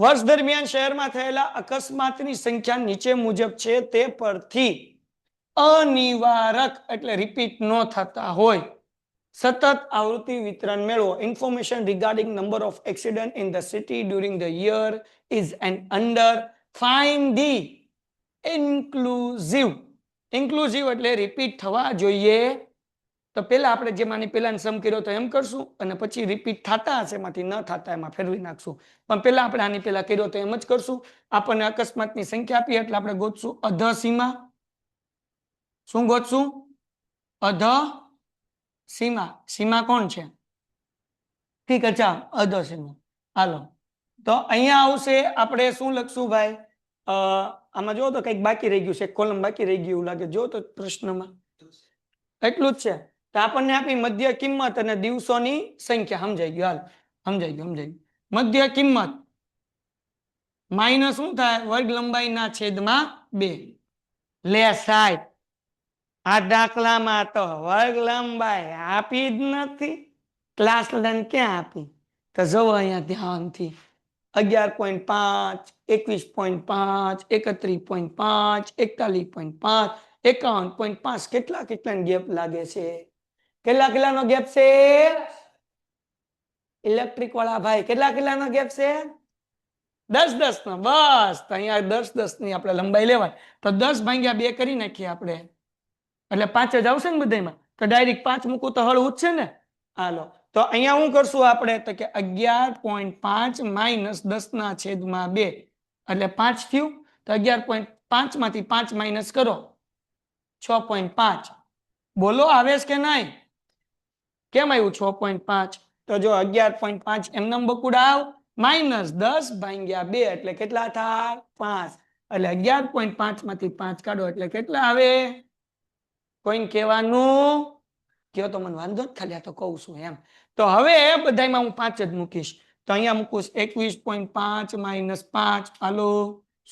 વર્ષ દરમિયાન શહેરમાં થયેલા અકસ્માતની સંખ્યા નીચે મુજબ છે તે પરથી અનિવારક એટલે રિપીટ ન થતા હોય સતત આવૃત્તિ વિતરણ મેળવો. Information regarding number of accident in the city during the year is an under find the inclusive એટલે રિપીટ થવા જોઈએ. તો પેલા આપણે જેમાંની પેલા સમ કર્યો તો એમ કરશું અને પછી રિપીટ થતા હશે એમાંથી ન થતા એમાં ફેરવી નાખશું. પણ પેલા આપણે આની પેલા કર્યો તો એમ જ કરશું. આપણને અકસ્માતની સંખ્યા આપી એટલે આપણે ગોતશું અધ સીમા. શું ગોતશું? અધ સીમા. સીમા કોણ છે? ઠીક છે, અધ સીમા. હાલો તો અહીંયા આવશે આપણે શું લખશું ભાઈ? આમાં જો તો કંઈક બાકી રહી ગયું છે, કોલમ બાકી રહી ગયું લાગે. જો તો પ્રશ્નમાં એટલું જ છે. તો આપણને આપી મધ્ય કિંમત અને દિવસોની સંખ્યા. સમજાઈ ગયું? હાલ સમજાઈ ગયું. મધ્ય કિંમત માઇનસ શું થાય? વર્ગ લંબાઈના છેદમાં 2. લે સાહેબ, આ દાખલામાં તો વર્ગ લંબાઈ આપી જ નથી. ક્લાસ લંબાઈ ક્યાં આપી? તો જુઓ અહીંયા ધ્યાનથી 11.5, 21.5, 31.5, 41.5, 51.5 કેટલા ગેપ લાગે છે? કેટલાનો ગેપ છે? ઇલેક્ટ્રિક વાળા ભાઈ કેટલાનો ગેપ છે? 10 નો. બસ તો અહીંયા 10 ની આપણે લંબાઈ લેવાય તો 10 ભાગ્યા 2 કરી નાખીએ આપણે એટલે 5 જ આવશે ને બધામાં. તો ડાયરેક્ટ 5 મૂકું તો હળવું જ છે ને. હાલો તો અહીંયા શું કરશું આપણે? તો કે 11.5 માઇનસ 10 ના છેદમાં 2 એટલે 5 થયું. તો 11.5 માંથી 5 માઇનસ કરો 6.5. બોલો આવે કે નહીં? કેમ આવ્યું 6.5? તો જો 11.5 એમનેમ બકુડાવ માઇનસ 10 ભાગ્યા 2 એટલે કેટલા થાય? 5. એટલે 11.5 માંથી 5 કાઢો એટલે કેટલા આવે? કોઈને કહેવાનું? કયો તો મને વાંધો જ, ખાલી આ તો કહું છું એમ. તો હવે બધામાં હું 5 જ મૂકીશ. તો અહીંયા મૂકું 21.5 માઇનસ 5 હાલો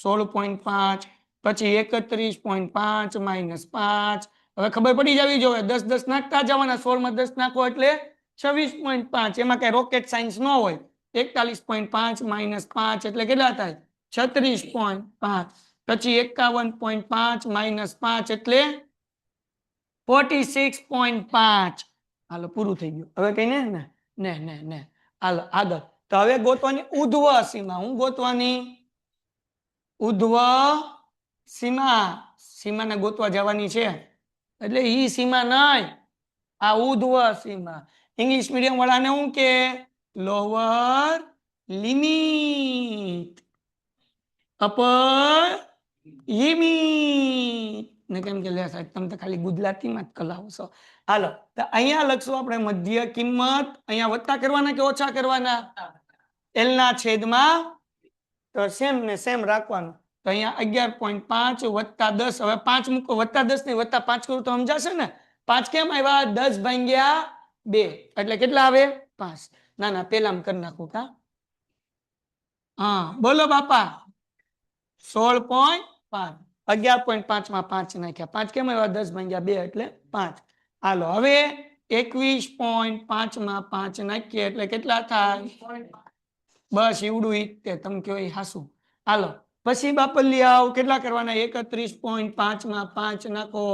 16.5 પછી 31.5 માઇનસ 5. હવે ખબર પડી જવી જોઈએ. 10 નાખતા જવાના. 16 માં 10 નાખો એટલે 26.5. એમાં કઈ રોકેટ સાયન્સ ન હોય. 41.5 માઇનસ 5 એટલે કેટલા થાય? 36.5. પછી 51.5 માઇનસ 5 એટલે 46.5. હાલો પૂરું થઈ ગયું. હવે કઈ ને હાલો આગળ. તો હવે ગોતવાની ઉધ્વ સીમા. હું ગોતવાની? ઉધ્વ સીમા. સીમાને ગોતવા જવાની છે એટલે ઈ સીમા નહીં, આ ઉધ્વ સીમા. ઇંગ્લિશ મીડિયમ વાળાને હું કે લોઅર લિમિટ, અપર લિમિટ ને કેમ કે લે સાહેબ તમે તો ખાલી ગુજરાતીમાં જ કલાવો છો. હાલો તો અહીંયા લખશું આપણે મધ્ય કિંમત. અહીંયા વત્તા કરવાના કે ઓછા કરવાના? એલ ના છેદમાં તો સેમ ને સેમ રાખવાનું. તો અહીંયા 11.5 વત્તા 10. હવે 5 મૂકો. વત્તા 10 ને વત્તા 5 કરું તો સમજાશે ને. 5 કેમ આવ્યા? 10 ભાગ્યા 2 એટલે કેટલા આવે? 5. ના પેલામાં કરી નાખું કા. હા બોલો બાપા. 16.5. 11.5 માં 5 નાખ્યા. 5 કેમ આવ્યા? 10 ભાગ્યા 2 એટલે 5. હાલો હવે 21.5 માં 5 નાખીએ એટલે કેટલા થાય? બસ એવડું ઈ તમે કયો એ હાસું. હાલો પછી બાપલી આવ કેટલા કરવાના? 31.5 માં 5 નાખો.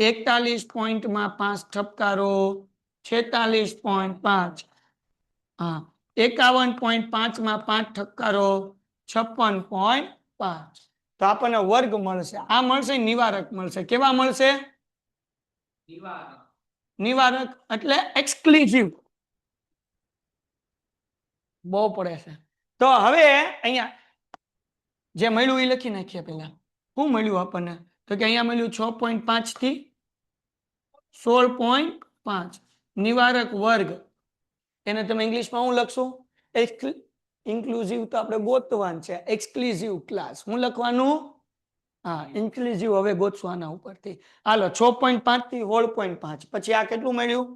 41 માં 5 ઠપકારો 46.5. 51.5 માં 5 ઠપકારો 56.5. તો આપણને વર્ગ મળશે. આ મળશે નિવારક મળશે. કેવા મળશે? નિવારક એટલે એક્સક્લુઝિવ. બહુ પડે છે. તો હવે અહીંયા જે મળ્યું એ લખી નાખીએ. પેલા શું મળ્યું આપણને? તો કે અહીંયા મળ્યું 6.5 થી 16.5 નિવારક વર્ગ. એને તમે ઇંગ્લિશમાં શું લખશો? ઇન્ક્લુઝિવ તો આપણે ગોતવાનું છે. એક્સક્લુઝિવ ક્લાસ હું લખવાનું? ઇન્ક્લુઝિવ હવે ગોતશું આના ઉપરથી. હાલો 6.5 થી 16.5. પછી આ કેટલું મળ્યું?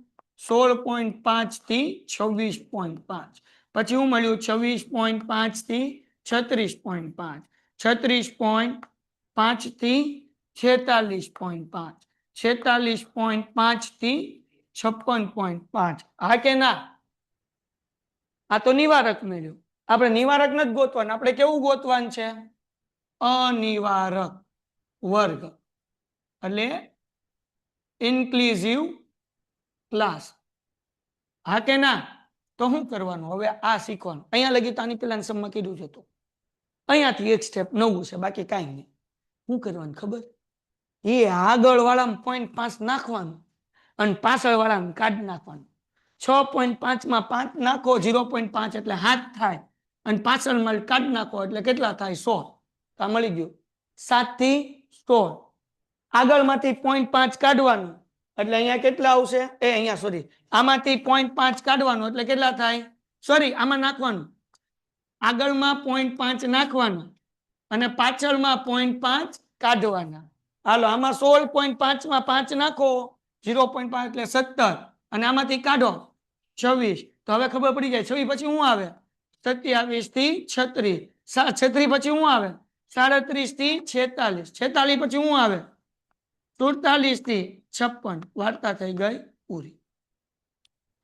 16.5 થી 26.5. પછી હું મળ્યું 26.5 થી 36.5. 36.5 થી 46.5. 46.5 થી 56.5. હા કે ના? આ તો નિવારક મળ્યું. આપણે નિવારક નથી ગોતવાનું, આપણે કેવું ગોતવાનું છે? અનિવારક વર્ગ એટલે ઇન્ક્લુઝિવ ક્લાસ. હા કે ના? તો શું કરવાનું? હવે આ શીખવાનું. અહીંયા લગી તો આની પેલા સમમાં કીધું છે. તો અહીંયાથી એક સ્ટેપ નવું છે, બાકી કાંઈ નહીં. શું કરવાનું ખબર? એ આગળ વાળામાં 0.5 નાખવાનું અને પાછળ વાળામાં કાઢી નાખવાનું. 6.5 માં 5 નાખો, 0.5 એટલે 7 થાય અને પાછળમાં કાઢી નાખો એટલે કેટલા થાય? 100. આ મળી ગયું. 7 થી 16. આગળમાંથી 0.5 કાઢવાનું એટલે અહીંયા કેટલા આવશે? અહીંયા સોરી, આમાંથી 0.5 કાઢવાનું એટલે કેટલા થાય? સોરી, આમાં નાખવાનું. આગળમાં 0.5 નાખવાનું અને પાછળમાં 0.5 કાઢવાના. હાલો, આમાં 16.5 માં 5 નાખો, 0.5 એટલે 17 અને આમાંથી કાઢો 26. તો હવે ખબર પડી જાય 26 પછી શું આવે? 27 થી 36. 36 પછી શું આવે? 37 થી 46. 46 પછી શું આવે? 47 થી 56. વાર્તા થઈ ગઈ પૂરી.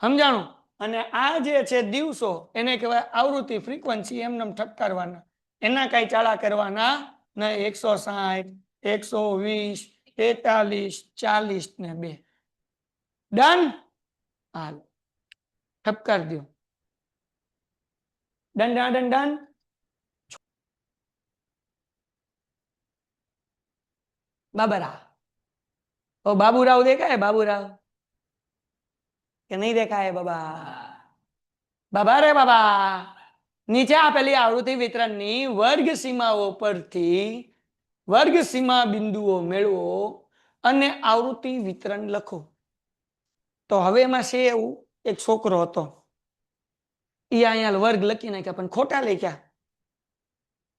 સમજાણું? અને આ જે છે દિવસો એને કહેવાય આવૃત્તિ, ફ્રીક્વન્સી. એમને ઠપકારવાના, એના કઈ ચાળા કરવાના નહીં. 160, 120, 43, 40 ને 2. ડન? હાલ ઠપકાર દો. Done done done done. બાબરા, ઓ બાબુરાવ દેખાય? બાબુરાવ કે નહીં દેખાય? બાબા, બાબા રે બાબા. નીચે આપેલી આવૃત્તિ વિતરણની વર્ગ સીમાઓ પરથી વર્ગ સીમા બિંદુઓ મેળવો અને આવૃત્તિ વિતરણ લખો. તો હવે એમાં છે એવું, એક છોકરો હતો, એ અહીંયા વર્ગ લખી નાખ્યા પણ ખોટા લખ્યા.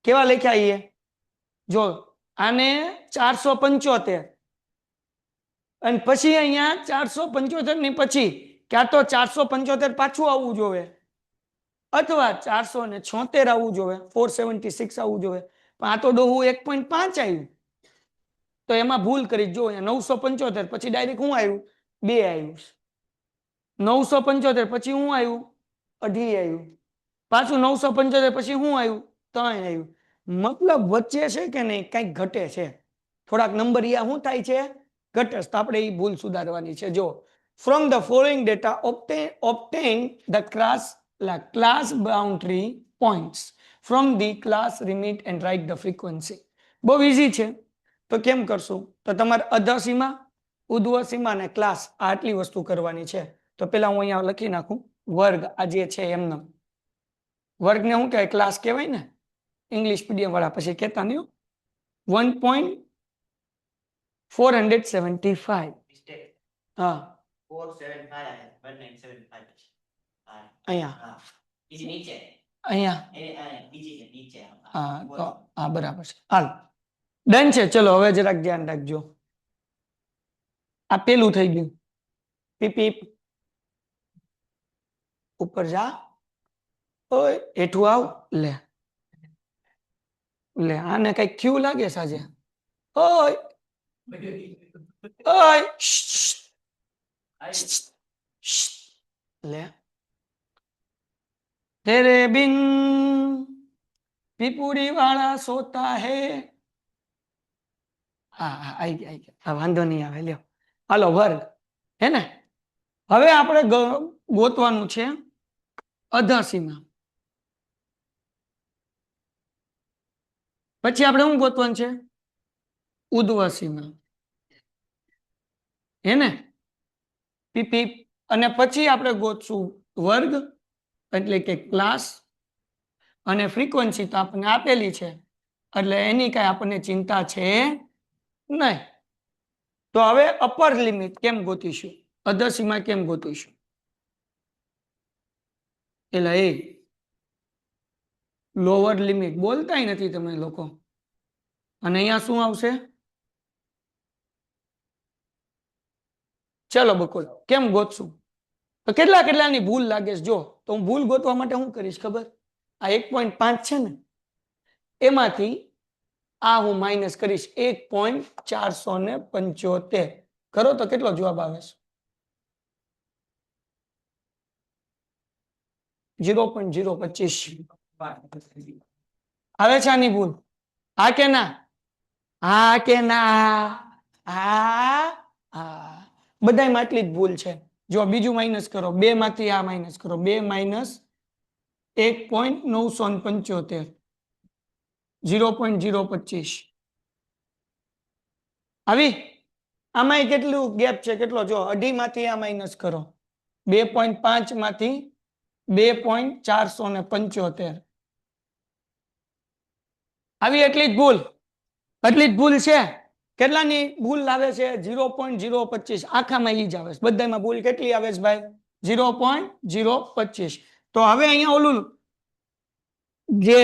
કેવા લખ્યા? એ જો, આને 475 અને પછી અહીંયા 475 ની પછી ક્યાં તો 475 પાછું આવવું જોઈએ અથવા 476 આવવું જોઈએ, 476 આવવું જોઈએ. પણ આ તો ડોહું 1.5 આવ્યું. તો એમાં ભૂલ કરી. જો અહીંયા 975 પછી ડાયરેક્ટ શું આવ્યું? 2 આવ્યું. 975 પછી શું આવ્યું? 2.5 આવ્યું. પાછું 975 પછી શું આવ્યું? 3 આવ્યું. મતલબ વચ્ચે છે કે નહીં, કંઈક ઘટે છે. થોડાક નંબર શું થાય છે? ઘટે. તો આપણે એ ભૂલ સુધારવાની છે. જો, from the following data obtain the class boundary points from the class limit and write the frequency. બહુ ઈઝી છે. તો કેમ કરશું? તો તમારે અધર સીમા, ઉધ્વ સીમા અને ક્લાસ, આટલી વસ્તુ કરવાની છે. તો પેલા હું અહીંયા લખી નાખું વર્ગ. આ જે છે એમનો વર્ગને શું કહેવાય? ક્લાસ કહેવાય ને. ઇંગ્લિશ મીડિયમ વાળા પછી કહેતા નહીં. 1.475. હા, 475 અહીંયા હા, તો હા બરાબર છે. હાલ ડન છે. ચલો હવે જરાક ધ્યાન રાખજો. આ પેલું થઈ ગયું. પીપ પીપ. ઉપર જા. ઓય હેઠું આવ. લે લે, આને કઈ ક્યુ લાગે સાજે. ઓય ઓય લે. તેરે બિન પીપુડી વાળા સોતા હે. હા હા, આઈ ગયા. વાંધો નહીં આવે. લ્યો, હાલો વર્ગ હે ને. હવે આપણે ગોતવાનું છે અધર સીમા. પછી આપણે શું ગોતવાનું છે? ઉધ્વ સીમા હે ને. પીપી. અને પછી આપણે ગોતશું વર્ગ એટલે કે ક્લાસ અને ફ્રીક્વન્સી તો આપણને આપેલી છે એટલે એની કઈ આપણને ચિંતા છે નહીં. તો હવે અપર લિમિટ કેમ ગોતીશું? અધર સીમા કેમ ગોતીશું? એટલે એ લોઅર લિમિટ બોલતા નથી તમે લોકો. અને અહીંયા શું આવશે? ચલો બકુલ, કેમ ગોતશું? તો કેટલાની ભૂલ લાગે છે? જો, તો હું ભૂલ ગોતવા માટે શું કરીશ ખબર? આ 1.5 છે ને, એમાંથી આ હું માઇનસ કરીશ 1.475. કરો તો કેટલો જવાબ આવે છે? 0.025. આવે છે આની ભૂલ? હા કે ના? હા કે ના? હા બધામાં આટલી જ ભૂલ છે. જો બીજું માઇનસ કરો, 2 માંથી આ માઇનસ કરો, 2 માઇનસ 1.975 0.025 આવી. આમાં કેટલું ગેપ છે? કેટલો? જો 2.5 માંથી આ માઇનસ કરો, 2.5 માંથી 2.475 આવી. એટલી જ ભૂલ, એટલી જ ભૂલ છે. કેટલાની ભૂલ આવે છે? 0.025 આખામાં ઈ જ આવે છે. બધામાં ભૂલ કેટલી આવે છે ભાઈ? 0.025. તો હવે અહીંયા ઓલું જે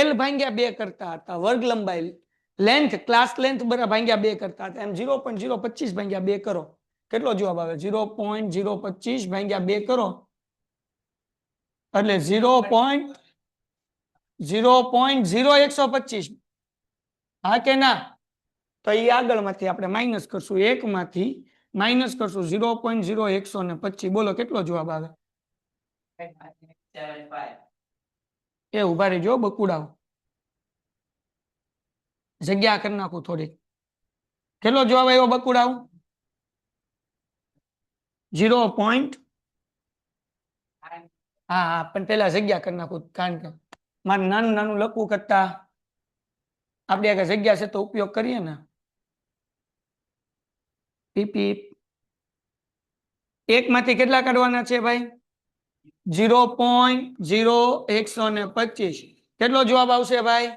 L ભાગ્યા 2 કરતા હતા, વર્ગ લંબાઈ લેન્થ, ક્લાસ લેન્થ ભાગ્યા 2 કરતા હતા, એમ 0.025 ભાગ્યા 2 કરો, કેટલો જવાબ આવે? 0.025 ભાગ્યા 2 કરો એટલે 0.0125. હા કે ના? તો એ આગળમાંથી આપણે માઇનસ કરશું, 1 માંથી માઇનસ કરશું 0.0125. બોલો કેટલો જવાબ આવે? એ ઉભા રહેજો બકુડાવ, જગ્યા કરી નાખું થોડીક. કેટલો જવાબ આવ્યો બકુડાવ? 0. હા પણ પેલા જગ્યા કરી નાખું, કારણ કે મારે નાનું નાનું લખવું કરતા આપણે આગળ જગ્યા છે તો ઉપયોગ કરીએ ને. પીપી 1 માંથી કેટલા કાઢવાના છે ભાઈ? 0.0125. કેટલો જવાબ આવશે ભાઈ?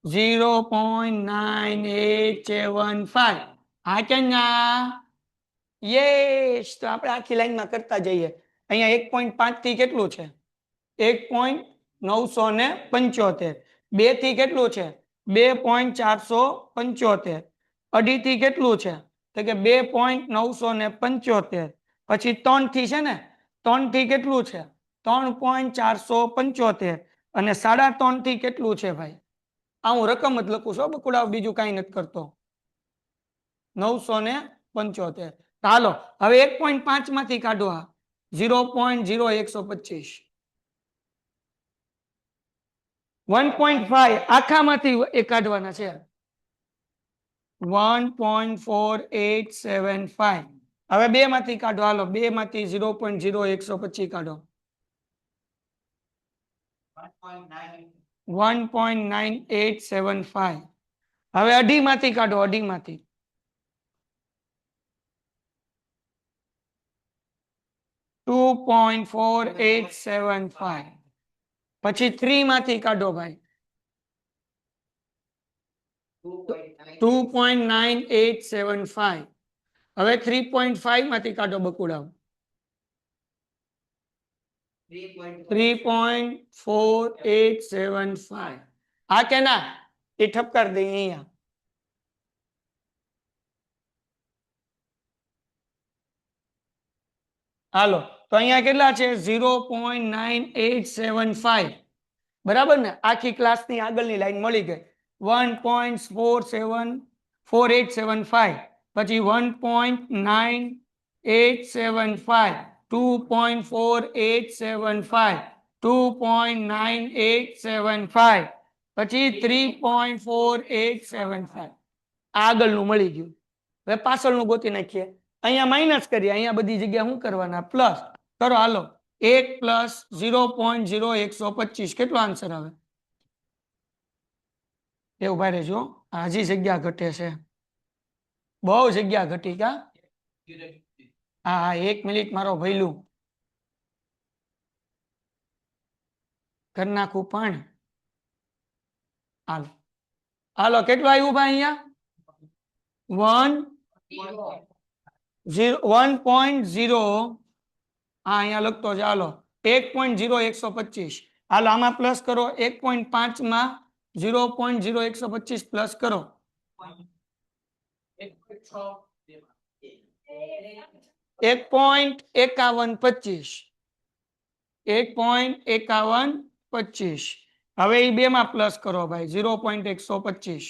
0.9875. હા કે ના? યસ. તો આપણે આખી લાઈનમાં કરતા જઈએ. અહીંયા 1.5 થી કેટલું છે? 1.975. 2 થી કેટલું છે? 2.475. 2.5 થી કેટલું છે? તો કે 2.975. પછી 3 થી છે ને, 3 થી કેટલું છે? 3.475. અને 3.5 થી કેટલું છે ભાઈ? આ હું રકમ જ લખું છું બકુડા, બીજું કઈ નથી કરતો. 975. ચાલો હવે 1.5 માંથી કાઢો આ 0.0125. 1.5 આખામાંથી એ કાઢવાના છે. 1.4875. હવે 2 માંથી કાઢો. હાલો 2 માંથી 0.0125 કાઢો. 1.9875. હવે 2.5 માંથી કાઢો. 2.5 માંથી 2.4875. પછી 3 માંથી કાઢો ભાઈ 2.9875. હવે 3.5 માંથી કાઢો બકુડાવ 3.4875. હા કે ના? એ ઠપકાર દે અહીંયા. હાલો તો અહીંયા કેટલા છે? 0.9875. બરાબર ને? આખી ક્લાસની આગળની લાઈન મળી ગઈ. 1.4875. પછી 1.9875. 2.4875. 2.9875. પછી 3.4875. આગળનું મળી ગયું. હવે પાછળનું ગોતી નાખીએ. અહીંયા માઇનસ કરીએ, અહીંયા બધી જગ્યા શું કરવાના? પ્લસ કરો. હાલો 1 પ્લસ 0.0125. કેટલો આન્સર આવે? એ ઉભા રહેજો, હજી જગ્યા ઘટે છે, બહુ જગ્યા ઘટી. કા? હા 1 મિનિટ મારો ભઈલું કરી નાખું પણ. હાલો હાલો કેટલું આવ્યું ભાઈ? અહીંયા 1.0. હા અહીંયા લખતો છે. હાલો 1.0125. હાલો આમાં પ્લસ કરો. 1.5 માં 0.0125 પ્લસ કરો. 1.5125. 1.5125. હવે એ 2 માં પ્લસ કરો ભાઈ 0.125.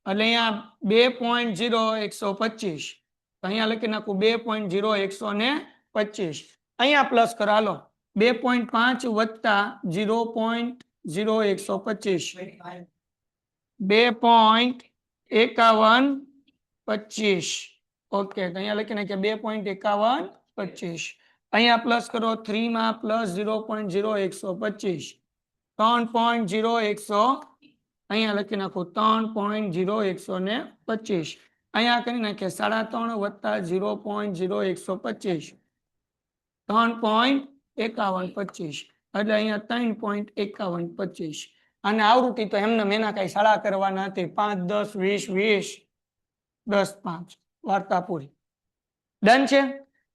એટલે અહીંયા 2.0125. અહીંયા લખી નાખું 2.0125 અહીંયા પ્લસ કરો હાલો 2.5 વત્તા 0.0125 2.5125 ઓકે અહીંયા લખી નાખ્યા 2.5125 અહીંયા પ્લસ કરો 3 માં પ્લસ 0.0125 3.0100 અહીંયા લખી નાખો 3.0125 અહીંયા કરી નાખીએ 3.5 વત્તા 0.0125 3.5125 એટલે અહીંયા 3.5125 અને આવૃત્તિ તો એમને મેના કઈ શાળા કરવાના હતી 5 10 20 10 5 વાર્તા પૂરી ડન છે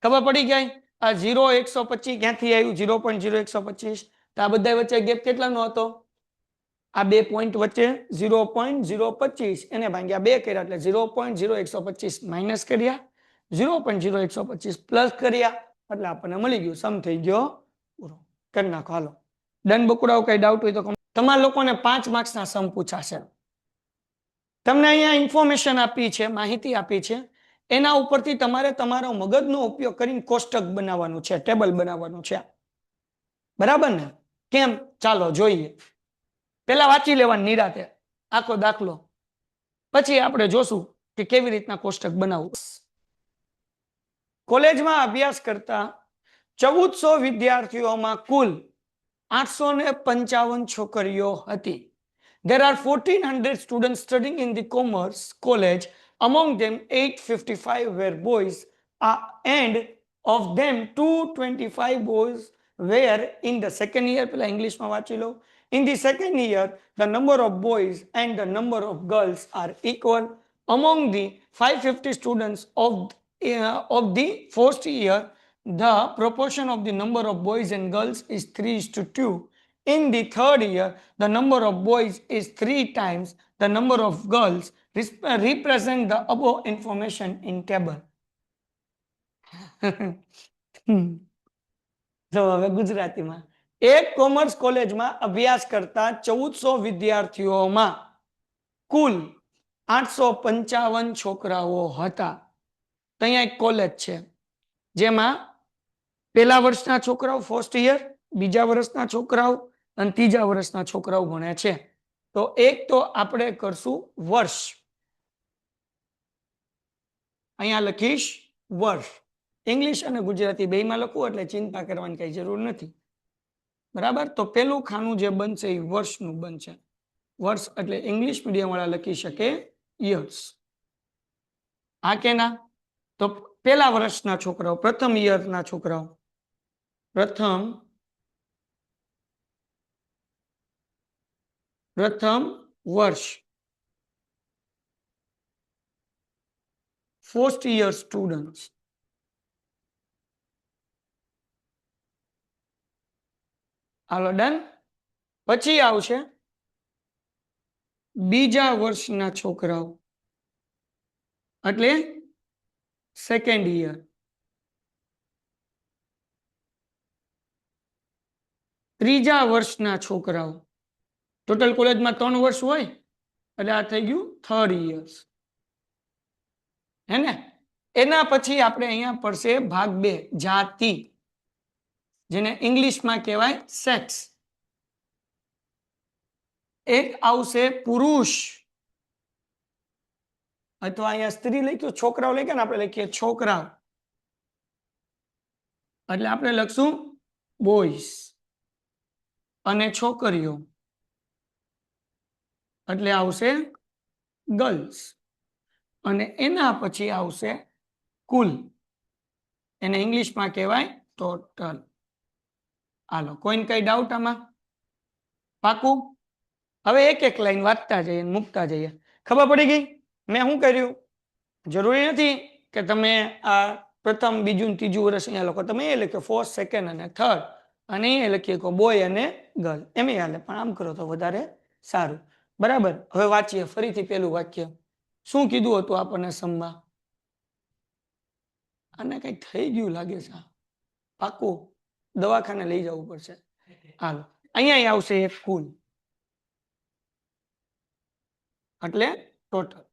ખબર પડી ગઈ આ 0.125 ક્યાંથી આવ્યું 0.0125 તો આ બધા વચ્ચે ગેપ કેટલાનો હતો આ બે પોઈન્ટ વચ્ચે 0.025 એને ભાગ્યા 2 કર્યા એટલે 0.0125 માઇનસ કર્યા 0.0125 પ્લસ કર્યા એટલે આપણને મળી ગયું સમ થઈ ગયો પૂરો કરી નાખો હાલો ડન બકુડાઓ કઈ ડાઉટ હોય તો તમારા લોકોને 5 માર્ક્સના સમ પૂછાશે તમને અહીંયા ઇન્ફોર્મેશન આપી છે માહિતી આપી છે એના ઉપરથી તમારે તમારો મગજનો ઉપયોગ કરીને કોષ્ટક બનાવવાનું છે ટેબલ બનાવવાનું છે બરાબર ને કેમ ચાલો જોઈએ પેલા વાંચી લેવાની નિરાતે આખો દાખલો પછી આપણે જોશું કે કેવી રીતના કોષ્ટક બનાવવું કોલેજમાં અભ્યાસ કરતા 1400 વિદ્યાર્થીઓમાં કુલ 855 છોકરીઓ હતી there are 1400 students studying in the commerce college among them 855 were boys and of them 225 boys were in the second year પેલા ઇંગ્લિશમાં વાંચી લો in the second year the number of boys and the number of girls are equal among the 550 students of the first year the proportion of the number of boys and girls is 3:2 in the third year the number of boys is 3 times the number of girls represent the above information in table જો હવે ગુજરાતીમાં એક commerce કોલેજમાં અભ્યાસ કરતા 1400 વિદ્યાર્થીઓમાં કુલ 855 છોકરાઓ હતા તો અહીંયા એક કોલેજ છે જેમાં પહેલા વર્ષના છોકરાઓ ફર્સ્ટ યર બીજા વર્ષના છોકરાઓ અને ત્રીજા વર્ષના છોકરાઓ ભણે છે તો એક તો આપણે કરશું વર્ષ અહીંયા લખીશ વર્ષ ઇંગ્લિશ અને ગુજરાતી બેયમાં લખવું એટલે ચિંતા કરવાની કઈ જરૂર નથી બરાબર તો પેલું ખાનું જે બનશે એ વર્ષનું બનશે વર્ષ એટલે ઇંગ્લિશ મીડિયમ વાળા લખી શકે યર્સ આ કેના તો પહેલા વર્ષના છોકરાઓ પ્રથમ યરના છોકરાઓ પ્રથમ વર્ષ ફર્સ્ટ યર સ્ટુડન્ટ્સ હાલો ડન પછી આવશે બીજા વર્ષના છોકરાઓ એટલે સેકન્ડ યર ત્રીજા વર્ષના છોકરાઓ ટોટલ કોલેજમાં 3 વર્ષ હોય એટલે આ થઈ ગયું થર્ડ યર્સ હે ને એના પછી આપણે અહીંયા પડશે ભાગ 2 જાતિ જેને ઇંગ્લિશમાં કહેવાય સેક્સ એક આવશે પુરુષ અથવા અહીંયા સ્ત્રી લખ્યું છોકરાઓ લખ્યા ને આપણે લખીએ છોકરાઓ એટલે આપણે લખશું બોયસ અને છોકરીઓ એટલે આવશે ગર્લ્સ અને એના પછી આવશે કુલ એને ઇંગ્લિશમાં કહેવાય ટોટલ હાલો કોઈને કઈ ડાઉટ આમાં પાકું હવે એક એક લાઈન વાંચતા જઈએ મૂકતા જઈએ ખબર પડી ગઈ મેં શું કર્યું જરૂરી નથી કે તમે આ પ્રથમ બીજું ત્રીજું વર્ષ અહીંયા લખો તમે એ લખ્યો ફર્સ્ટ સેકન્ડ અને થર્ડ અને એ લખીએ કે બોય અને ગર્લ એમ હાલે પણ આમ કરો તો વધારે સારું બરાબર હવે વાંચીએ ફરીથી પેલું વાક્ય શું કીધું હતું આપણને સમમાં આને કઈ થઈ ગયું લાગે છે પાકું દવાખાને લઈ જવું પડશે હાલો અહીંયા આવશે એક કુલ એટલે ટોટલ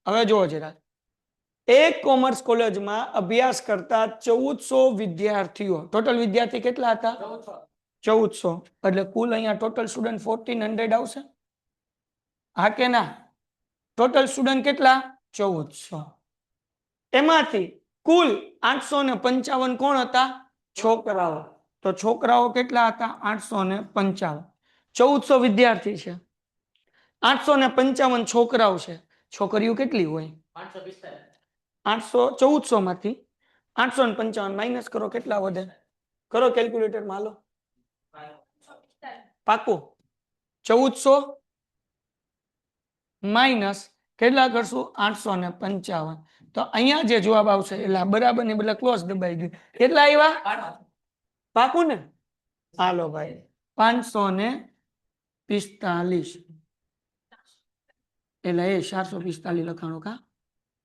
હવે જુઓ જરા એક કોમર્સ કોલેજમાં અભ્યાસ કરતા 1400 વિદ્યાર્થીઓ. ટોટલ વિદ્યાર્થી કેટલા હતા? 1400. એટલે કુલ અહીંયા ટોટલ સ્ટુડન્ટ 1400 આવશે. હા કે ના? ટોટલ સ્ટુડન્ટ કેટલા? 1400. એમાંથી કુલ 855 કોણ હતા? છોકરાઓ. તો છોકરાઓ કેટલા હતા? 855. 1400 વિદ્યાર્થી છે, 855 છોકરાઓ છે. છોકરીઓ કેટલી હોય? 1400 માંથી 855 માઇનસ કરો, કેટલા વધે? કરો કેલ્ક્યુલેટર માં. હાલો, પાકું? 1400 માઇનસ કેટલા કરશું? 855. તો અહીંયા જે જવાબ આવશે એટલે બરાબર ને બદલે ક્લોઝ દબાઈ ગયું. કેટલા આવ્યા? પાકું ને? હાલો ભાઈ, 545. એટલે એ 445 લખાણું કા?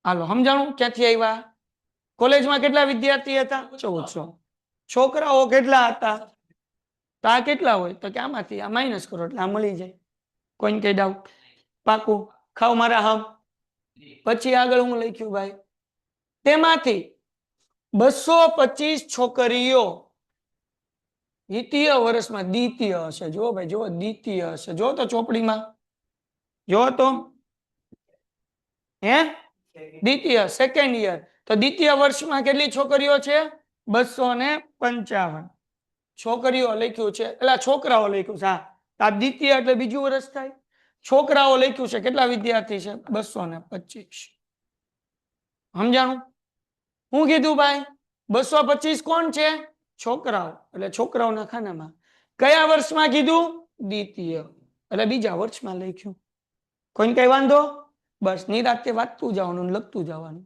હાલો, સમજાણું? ક્યાંથી આવ્યા? કોલેજમાં કેટલા વિદ્યાર્થી હતા? 1400. છોકરાઓ કેટલા હતા? તો આ કેટલા હોય? તો કે આમાંથી આ માઇનસ કરો એટલે આ મળી જાય. કોઈને કઈ ડાઉટ? પાકું? ખાવ મારા હમ. પછી આગળ હું લખ્યું ભાઈ, તેમાંથી 225 છોકરીઓ દ્વિતીય વર્ષમાં, દ્વિતીય હશે. જો ભાઈ, જો દ્વિતીય હશે. જો તો ચોપડીમાં જો તો, હે દ્વિતીય, સેકન્ડ યર. તો દ્વિતીય વર્ષમાં કેટલી છોકરીઓ છે? 255 છોકરીઓ લખ્યું છે, એટલે છોકરાઓ લખ્યું છે. હા, આ દ્વિતીય એટલે બીજું વર્ષ થાય. છોકરાઓ લખ્યું છે, કેટલા વિદ્યાર્થી છે? 225. સમજાણું? હું કીધું ભાઈ? 225 કોણ છે? છોકરાઓ. એટલે છોકરાઓના ખાનામાં. કયા વર્ષમાં કીધું? દ્વિતીય, એટલે બીજા વર્ષમાં લખ્યું. કોઈને કઈ વાંધો? બસ નિરાતે વાંચતું જવાનું, લખતું જવાનું.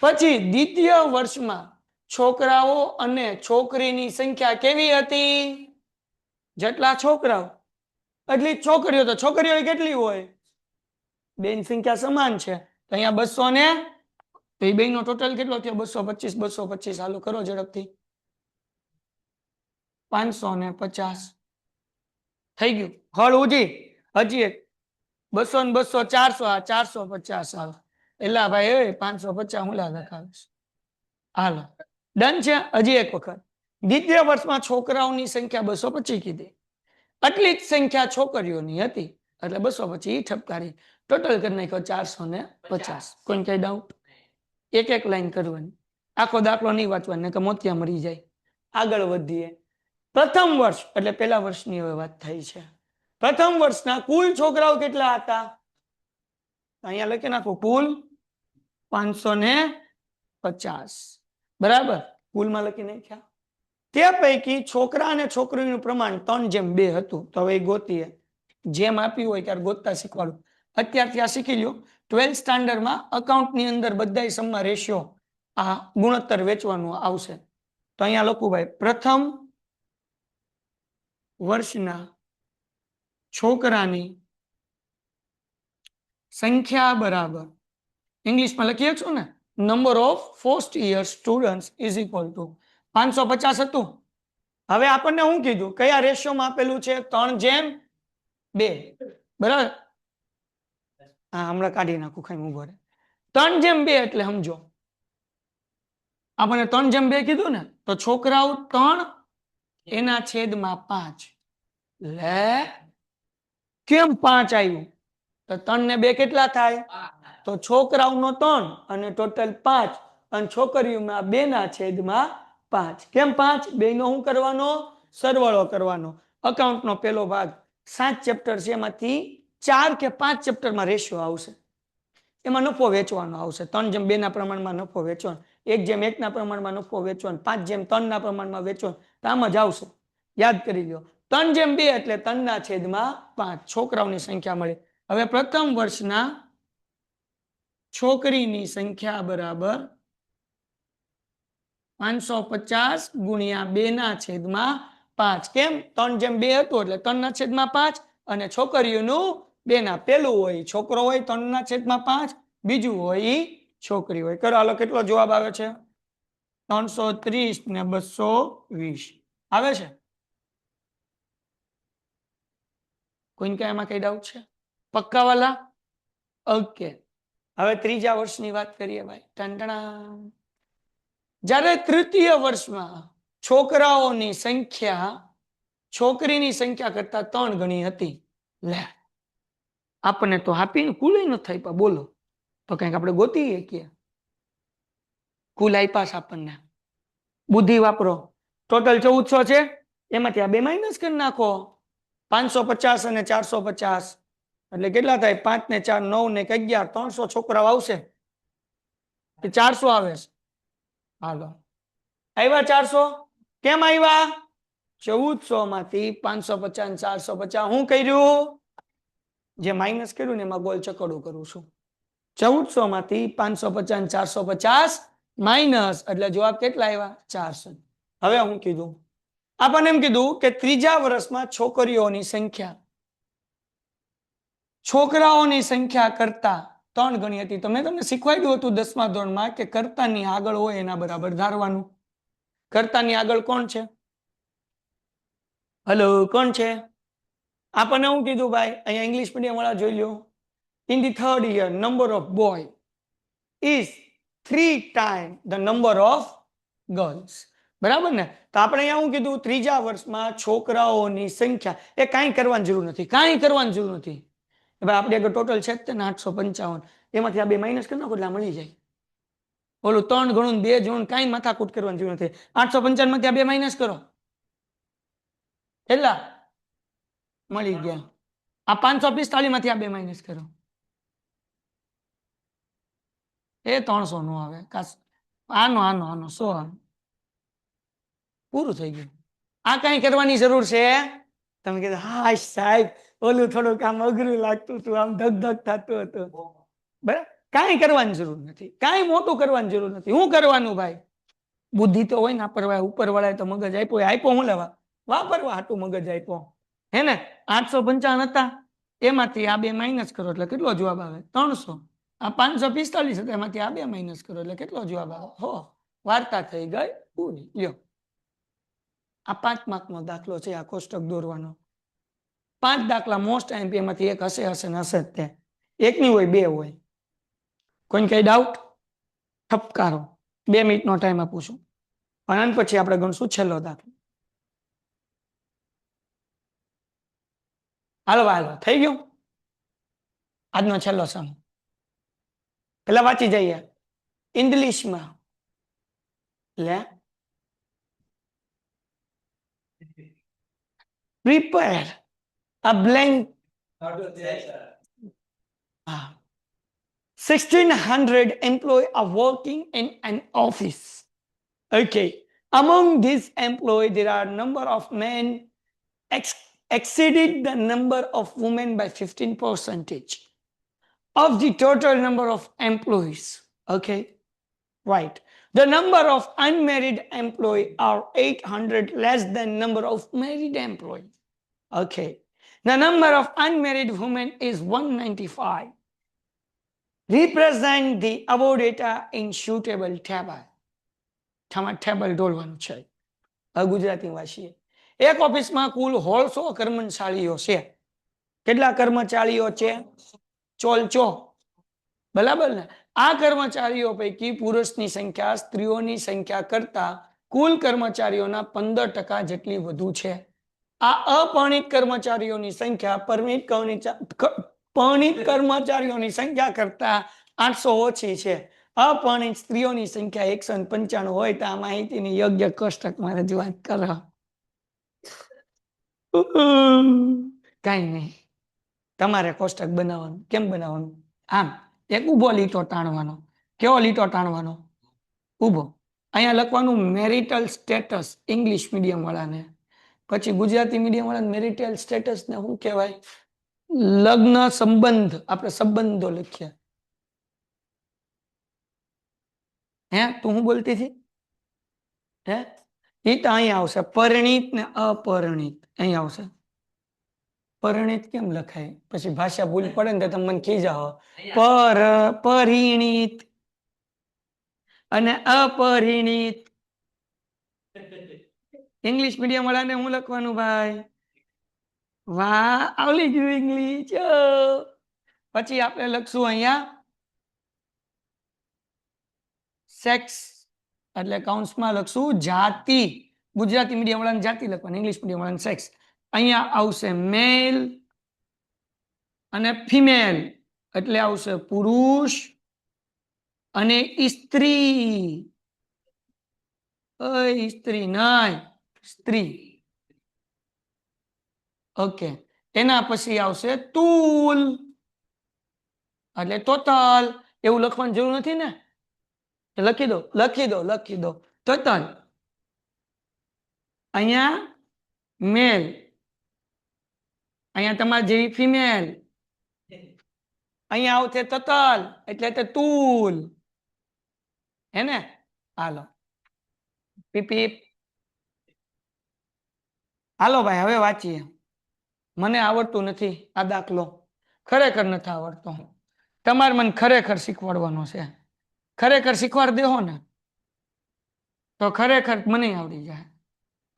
પછી દ્વિતીય વર્ષમાં છોકરાઓ અને છોકરીની સંખ્યા કેવી હતી? જેટલા છોકરાઓ એટલી છોકરીઓ. તો છોકરીઓ કેટલી હોય? બેની સંખ્યા સમાન છે. તો અહીંયા 200 ને તો એ બે નો ટોટલ કેટલો થયો? 225. 225 હાલો કરો ઝડપથી. 550 થઈ ગયું. હળ ઉજી. હજી એક 200 ને 200 400. આ 450 આવે. એલા ભાઈ, 550 હું લખાવીશ. હાલો, ડન છે. હજી એક વખત, દ્વિતીય વર્ષમાં છોકરાઓની સંખ્યા 225 કીધી, આટલી જ સંખ્યા છોકરીઓની હતી એટલે 225 ઠપકારી. ટોટલ કરી નાખ્યો 450. કોઈ કઈ ડાઉટ? એક એક લાઈન કરવાની, આખો દાખલો નહીં વાંચવાનો કે મોતિયા મરી જાય. આગળ વધીએ. પ્રથમ વર્ષ એટલે પહેલા વર્ષની હવે વાત થઈ છે. પ્રથમ વર્ષના કુલ છોકરાઓ કેટલા હતા? અહીંયા લખી નાખો, કુલ 550. બરાબર, કુલમાં લખી નાખ્યા. તે પૈકી છોકરા અને છોકરીનું પ્રમાણ 3:2 હતું. તો હવે ગોતીએ. જેમ આપ્યું હોય ત્યારે ગોતતા શીખવાડું. અત્યારથી આ શીખી લ્યો. 12th સ્ટાન્ડર્ડમાં અકાઉન્ટની અંદર બધા સમમાં રેશિયો, આ ગુણોત્તર વેચવાનું આવશે. તો અહીંયા લખું ભાઈ, પ્રથમ વર્ષના છોકરાની સંખ્યા બરાબર, ઇંગ્લિશમાં લખીએ છો ને, number of first year students is equal two 550 હતું. હવે આપણને શું કીધું? કયા રેશિયોમાં આપેલું છે? 3:2. બરાબર? હા, હમણાં કાઢી નાખું, ખાઈ ઉભો રહે. 3:2 એટલે સમજો, આપણને 3:2 કીધું ને, તો છોકરાઓ 3 એના છેદમાં 5. લે, કેમ 5 આવ્યું? તો 3 ને 2 કેટલા થાય? તો છોકરાઓનો 3 અને ટોટલ 5 અને છોકરીઓમાં 2 ના છેદમાં 5. કેમ 5? બે નો શું કરવાનો? સરવાળો કરવાનો. અકાઉન્ટનો પહેલો ભાગ 7 ચેપ્ટર છે, એમાંથી 4 કે 5 ચેપ્ટરમાં રેશિયો આવશે. એમાં નફો વેચવાનો આવશે. 3:2 ના પ્રમાણમાં નફો વેચવાનો, 1:1 ના પ્રમાણમાં નફો વેચવાનો, 5:3 ના પ્રમાણમાં વેચવાનો. તો આમ જ આવશે. યાદ કરી લો. 3:2 એટલે 3 ના છેદમાં 5 છોકરાઓની સંખ્યા મળી. હવે પ્રથમ વર્ષના છોકરીની સંખ્યા બરાબર 550 ગુણ્યા 2 ના છેદમાં 5. કેમ? 3:2 હતું એટલે 3 ના છેદમાં 5 અને છોકરીઓનું 2 ના, પેલું હોય છોકરો હોય 3 ના છેદમાં 5, બીજું હોય છોકરી હોય. કરો હાલો, કેટલો જવાબ આવે છે? 330 ને 220 આવે છે. કોઈને કઈ એમાં કઈ ડાઉટ છે? પક્કા વાલા? ઓકે. હવે ત્રીજા વર્ષની વાત કરીએ ભાઈ. ટંટણા. જ્યારે તૃતીય વર્ષમાં છોકરાઓની સંખ્યા છોકરીની સંખ્યા કરતા 3 ગણી હતી. લે, આપણને તો આપીને કુલ ન થાય. પણ બોલો તો કંઈક આપણે ગોતીએ કે કુલ આપ્યા છે આપણને. બુદ્ધિ વાપરો. ટોટલ 1400 છે, એમાંથી આ 2 માઇનસ કરી નાખો. 550 અને 450 એટલે કેટલા થાય? 5 ને 4 9 ને 11 300 છોકરાઓ આવશે કે 400 આવે છે? હાલો, આવ્યા 400? કેમ આવ્યા? 1400 માંથી 550 450 હું કર્યું? જે માઇનસ કર્યું ને એમાં ગોલ ચકડું કરું છું. 1400 માંથી 550 450 માઇનસ એટલે જવાબ કેટલા આવ્યા? 400. હવે હું કીધું આપણને એમ કીધું કે ત્રીજા વર્ષમાં છોકરીઓની સંખ્યા છોકરાઓની સંખ્યા કરતા 3 ગણી હતી. તો મેં તમને શીખવાડ્યું હતું 10મા ધોરણમાં કે કરતાની આગળ હોય એના બરાબર ધારવાનું. કરતાની આગળ કોણ છે? હલો, કોણ છે? આપણને હું કીધું ભાઈ? અહીંયા ઇંગ્લિશ મીડિયમ વાળા જોઈ લો. In the third year, number of boys is 3 times the number of girls. બરાબર ને? તો આપણે અહીંયા શું કીધું? ત્રીજા વર્ષમાં છોકરાઓની સંખ્યા એ કાંઈ કરવાની જરૂર નથી. કાંઈ કરવાની જરૂર નથી. ભાઈ આપણે આગળ ટોટલ છે જ ને 855. એમાંથી આ 2 માઇનસ કરી નાખો એટલે આ મળી જાય. ઓલું 3 ગણું 2 ગણું કાંઈ માથાકૂટ કરવાની જરૂર નથી. 855 માંથી આ 2 માઇનસ કરો. કેટલા મળી ગયા? આ 545 માંથી આ 2 માઇનસ કરો. એ 300 નો આવે. આનો આનો આનો 100. પૂરું થઈ ગયું. આ કઈ કરવાની જરૂર છે? તમે કીધું હા સાહેબ ઓલું થોડુંક આમ અઘરું લાગતું હતું, આમ ધક ધક થતું હતું. બરાબર, કાંઈ કરવાની જરૂર નથી. કાંઈ મોટું કરવાની જરૂર નથી. શું કરવાનું ભાઈ? બુદ્ધિ તો હોય ને ઉપર વાળાએ તો મગજ આપ્યો હું લેવા? વાપરવા હાટું મગજ આપ્યો. હે ને? 855 હતા, એમાંથી આ 2 માઇનસ કરો એટલે કેટલો જવાબ આવે? 300. આ 545 હતા, એમાંથી આ 2 માઇનસ કરો એટલે કેટલો જવાબ આવે? હો. વાર્તા થઈ ગઈ પૂરી. લ્યો, આ 5 માર્કનો દાખલો છે. આ કોષ્ટક દોરવાનો 5 દાખલા મોસ્ટ આઈએમપી એમાંથી એક હશે ને હશે જ તે. એકની હોય 2 હોય. કોઈને કઈ ડાઉટ? ઠપકારો. 2 મિનિટનો ટાઈમ આપું છું અને પછી આપણે ગણશું છેલ્લો દાખલો. હાલો થઈ ગયું? આજનો છેલ્લો સમ. પેલા વાંચી જઈએ ઇંગ્લિશમાં. લે, prepare a blank 1600 employees are working in an office. Okay. Among these employees, there are number of men exceeded the number of women by 15% of the total number of employees. Okay. Right. The number of unmarried employees are 800 less than number of married employees. Okay. The number of unmarried women is 195. Represent the above data in suitable table. Table દોરવાનું છે. હવે ગુજરાતી વાંચીએ. એક ઓફિસમાં કુલ 160 કર્મચારીઓ છે. કેટલા કર્મચારીઓ છે? 160. બરાબર ને? આ કર્મચારીઓ પૈકી પુરુષની સંખ્યા સ્ત્રીઓની સંખ્યા કરતા કુલ કર્મચારીઓના 15% જેટલી વધુ છે. આ અપરિણિત કર્મચારીઓની સંખ્યા પરિણિત કર્મચારીઓની સંખ્યા કરતા 800 ઓછી છે. અપરિણિત સ્ત્રીઓની સંખ્યા 195 હોય તો આ માહિતીની યોગ્ય કોષ્ટકમાં રજૂઆત કરો. કાંઈ નહીં, તમારે કોષ્ટક બનાવવાનું. કેમ બનાવવાનું? આમ એક ઊભો લીટો તાણવાનો. કેવો લીટો તાણવાનો? ઊભો. અહીંયા લખવાનું મેરિટલ સ્ટેટસ ઇંગ્લિશ મીડિયમ વાળાને. પછી ગુજરાતી મીડિયમ વાળાને મેરિટલ સ્ટેટસ ને શું કહેવાય? લગ્ન સંબંધ. આપણે સંબંધો લખીએ. હે, તું શું બોલતી હતી? હે, એ તો અહીંયા આવશે. પરિણીત ને અપરિણીત અહીંયા આવશે. પરિણીત કેમ લખાય? પછી ભાષા ભૂલ પડે ને તો તમે મને ખીજાવો. પરિણીત અને અપરિણીત. ઇંગ્લિશ મીડિયમ વાળાને હું લખવાનું ભાઈ? વાહ, આવડી ગયું ઇંગ્લિશ. પછી આપણે લખશું અહીંયા સેક્સ એટલે કૌંસમાં લખશું જાતિ. ગુજરાતી મીડિયમ વાળાને જાતિ લખવાની, ઇંગ્લિશ મીડિયમ વાળાને સેક્સ. અહીંયા આવશે મેલ અને ફિમેલ એટલે આવશે પુરુષ અને સ્ત્રી. સ્ત્રી નહીં, સ્ત્રી. ઓકે, એના પછી આવશે તુલ એટલે ટોટલ. એવું લખવાની જરૂર નથી ને, લખી દો લખી દો લખી દો ટોટલ. અહીંયા મેલ, અહીંયા તમારે જેવી ફિમેલ, અહીંયા આવશે ટોટલ એટલે તુલ. હે ને? હાલો પીપી. હાલો ભાઈ હવે વાંચીએ. મને આવડતું નથી આ દાખલો, ખરેખર નથી આવડતો. તમારે મને ખરેખર શીખવાડવાનો છે. ખરેખર શીખવાડ દેહો ને તો ખરેખર મને આવડી જાય.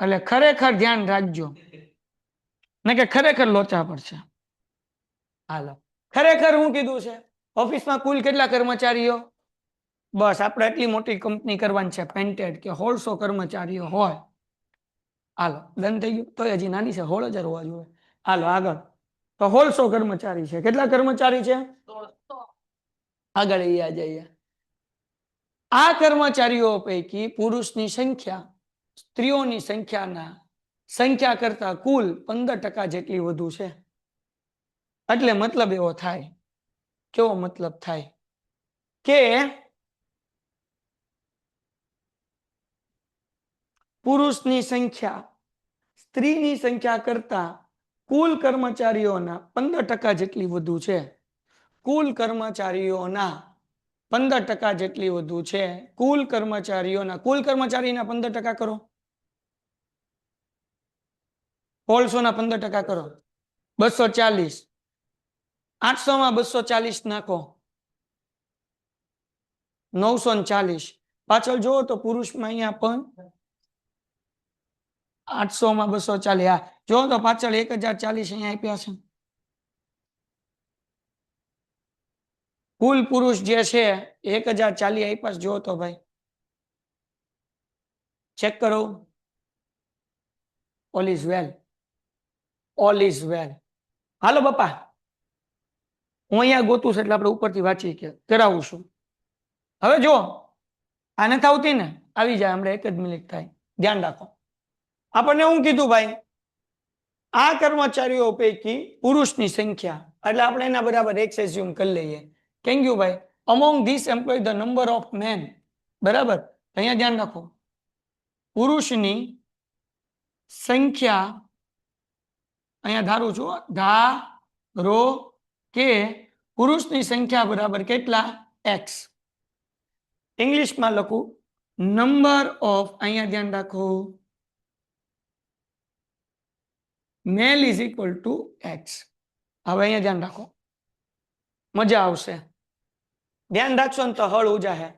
એટલે ખરેખર ધ્યાન રાખજો ને કે ખરેખર લોચા પડશે. હાલો ખરેખર હું કીધું છે, ઓફિસમાં કુલ કેટલા કર્મચારીઓ? બસ આપણે એટલી મોટી કંપની કરવાની છે પેન્ટેડ કે 1600 કર્મચારીઓ હોય. હાલો ડન થઈ ગયું. તો હજી નાની છે, 16,000 હોવા જોઈએ. હાલો આગળ. તો 1600 કર્મચારી છે. કેટલા કર્મચારી છે? આગળ જઈએ. આ કર્મચારીઓ પૈકી પુરુષની સંખ્યા સ્ત્રીઓની સંખ્યા કરતા કુલ 15% જેટલી વધુ છે. એટલે મતલબ એવો થાય, કેવો મતલબ થાય કે પુરુષની સંખ્યા સ્ત્રીની સંખ્યા કરતા કુલ કર્મચારીઓના 15% જેટલી વધુ છે. કુલ કર્મચારીઓના 15% જેટલી વધુ છે. કુલ કર્મચારીના 15% કરો. 1600 ના 15% કરો. 240. 800 માં 240 નાખો. 940. પાછળ જુઓ તો પુરુષમાં અહીંયા પણ 800 માં 240. હા જો તો પાછળ 1040 અહીંયા આપ્યા છે. કુલ પુરુષ જે છે 1040 આપ્યા. જો તો ભાઈ ચેક કરો. All is well, all is well. હાલો બાપા હું અહીંયા ગોતું છું એટલે આપણે ઉપરથી વાંચી કે કરાવું છું. હવે જો આ નથી આવતી ને, આવી જાય હમણાં 1 જ મિનિટ થાય. ધ્યાન રાખો. આપણને હું કીધું ભાઈ, આ કર્મચારીઓ પૈકી પુરુષની સંખ્યા એટલે આપણે એના બરાબર x એઝ્યુમ કરી લઈએ. કેમ ગયું ભાઈ? Among this employ the number of men. બરાબર, અહીંયા ધ્યાન રાખો. પુરુષની સંખ્યા અહીંયા ધારું છું, ધારો કે પુરુષની સંખ્યા બરાબર કેટલા? x. ઇંગ્લિશમાં લખું નંબર ઓફ, અહીંયા ધ્યાન રાખો, મેલ ઇઝ ઇક્વલ ટુ x. હવે અહીંયા ધ્યાન રાખો, મજા આવશે. ધ્યાન રાખશો ને તો હળ ઉજાહે.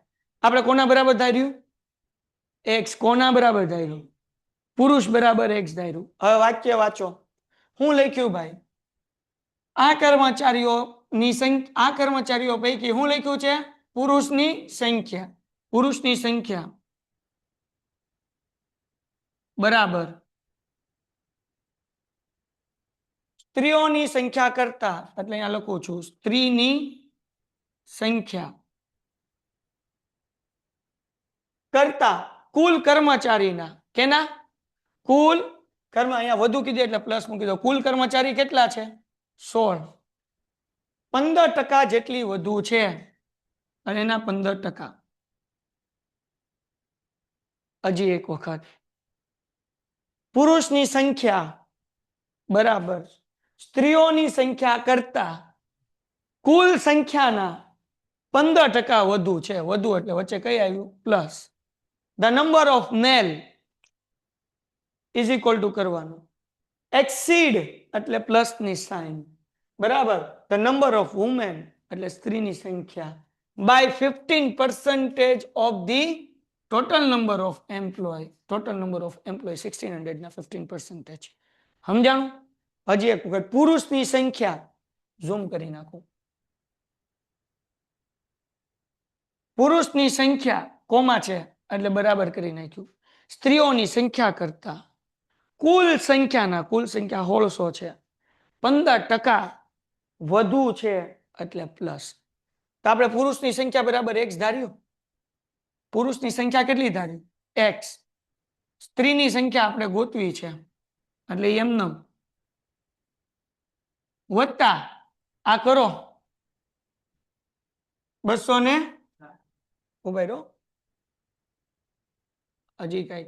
આપણે કોના બરાબર ધાર્યું? x. કોના બરાબર ધાર્યું? પુરુષ બરાબર x ધાર્યું. હવે વાક્ય વાંચો. હું લખ્યું ભાઈ? આ કર્મચારીઓ પૈકી હું લખ્યું છે? પુરુષની સંખ્યા. પુરુષની સંખ્યા બરાબર સ્ત્રીઓની સંખ્યા કરતા, એટલે અહીંયા લખું છું સ્ત્રીની સંખ્યા કરતા કુલ કર્મચારીના, કેના? કુલ અહીંયા વધુ કીધું એટલે પ્લસ મૂકી દો. કુલ કર્મચારી કેટલા છે? 16. 15% જેટલી વધુ છે અને એના 15%. હજી એક વખત, પુરુષની સંખ્યા બરાબર સ્ત્રીઓની સંખ્યા કરતા કુલ સંખ્યાના 15% વધુ છે. વધુ એટલે વચ્ચે કઈ આવ્યું? Plus. The number of male is equal to કરવાનું. એક્સીડ એટલે પ્લસ ની સાઇન બરાબર. ધ નંબર ઓફ વુમેન એટલે સ્ત્રીની સંખ્યા by 15% of the total number of employ. Total number of employ 1600 ના 15%. સમજાણું? હજી એક વખત, પુરુષની સંખ્યા ઝૂમ કરી નાખું. પુરુષની સંખ્યા કોમા છે એટલે બરાબર કરી નાખ્યું. સ્ત્રીઓની સંખ્યા કરતા કુલ સંખ્યા 1600 છે, 15% વધુ છે એટલે પ્લસ. તો આપણે પુરુષની સંખ્યા બરાબર x ધાર્યું. પુરુષની સંખ્યા કેટલી ધારી? x. સ્ત્રીની સંખ્યા આપણે ગોતવી છે એટલે એમને વત્તા આ કરો 200 ને ઉભા રહો, હજી કઈ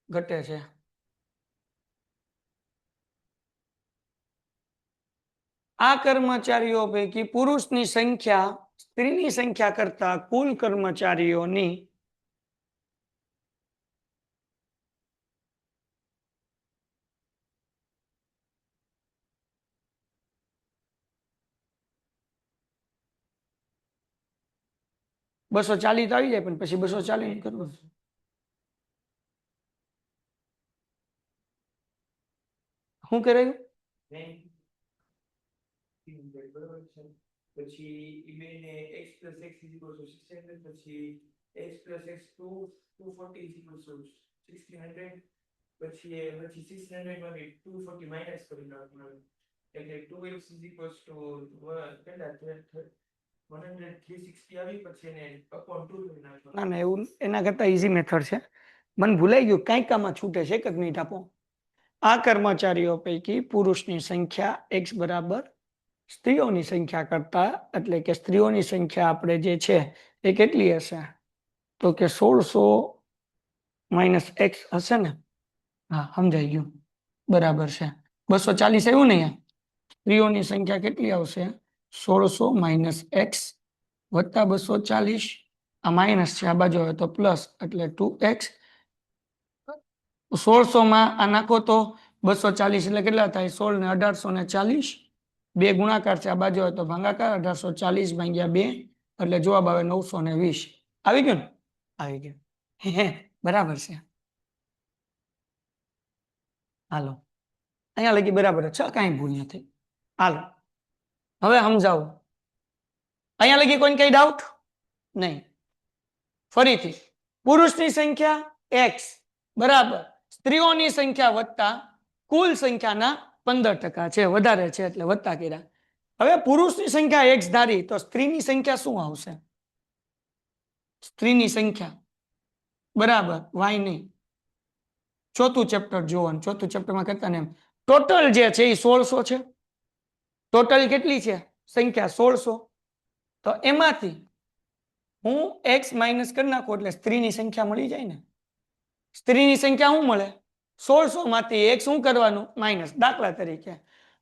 ઘટે છે. આ કર્મચારીઓ પૈકી પુરુષની સંખ્યા સ્ત્રીની સંખ્યા કરતા કુલ કર્મચારીઓની બસો 240 તો આવી જાય, પણ પછી 240 કરવું. શું કરાયું? પછી ઈમેલને x plus x is equal to 600, પછી x plus x 240 is equal to 1600, પછી 600 માંથી 240 minus કરી નાખવાનું એટલે 2x is equal to કેટલા 100 360 આવી, પછી એને upon 2 કરી નાખવાનું. ના એવું એના કરતા ઈઝી મેથડ છે. મને ભૂલાઈ ગયું, કઈક આમાં છૂટે છે, એક જ મિનિટ આપો. આ કર્મચારીઓ પૈકી પુરુષની સંખ્યા x બરાબર સ્ત્રીઓની સંખ્યા કરતા, એટલે કે સ્ત્રીઓની સંખ્યા આપણે જે છે એ કેટલી હશે? તો કે 1600 - x હશે ને? હા, સમજાઈ ગયું, બરાબર છે. 240 આવ્યું ને? સ્ત્રીઓની સંખ્યા કેટલી આવશે? 1600 - x વત્તા 240. આ માઇનસ છે, આ બાજુ આવે તો પ્લસ એટલે 2x. 1600 માં આ નાખો તો 240 એટલે કેટલા થાય? 16 ને 1840. 2 ગુણાકાર છે, આ બાજુ આવે તો ભાગાકાર. 1840 ભાગ્યા 2 એટલે જવાબ આવે 920. આવી ગયું ને? આવી ગયું. બરાબર છે. હાલો, અહીંયા લગી બરાબર છે, કાંઈ ભૂલ નથી. હાલો, હવે સમજાવો. અહીંયા લગી કોઈ કઈ ડાઉટ નહીં? ફરીથી, પુરુષની સંખ્યા x બરાબર સ્ત્રીઓની સંખ્યા વત્તા કુલ સંખ્યાના 15% છે, વધારે છે એટલે વત્તા કર્યા. હવે પુરુષની સંખ્યા x ધારી તો સ્ત્રીની સંખ્યા શું આવશે? સ્ત્રીની સંખ્યા બરાબર y નહીં. ચોથું ચેપ્ટર જોવાનું, ચોથું ચેપ્ટરમાં કરતા ને ટોટલ જે છે એ 1600 છે. ટોટલ કેટલી છે સંખ્યા? 1600. તો એમાંથી હું x માઇનસ કરી નાખું એટલે સ્ત્રીની સંખ્યા મળી જાય ને. સ્ત્રીની સંખ્યા શું મળે? 1600 માંથી x શું કરવાનું? માઇનસ. દાખલા તરીકે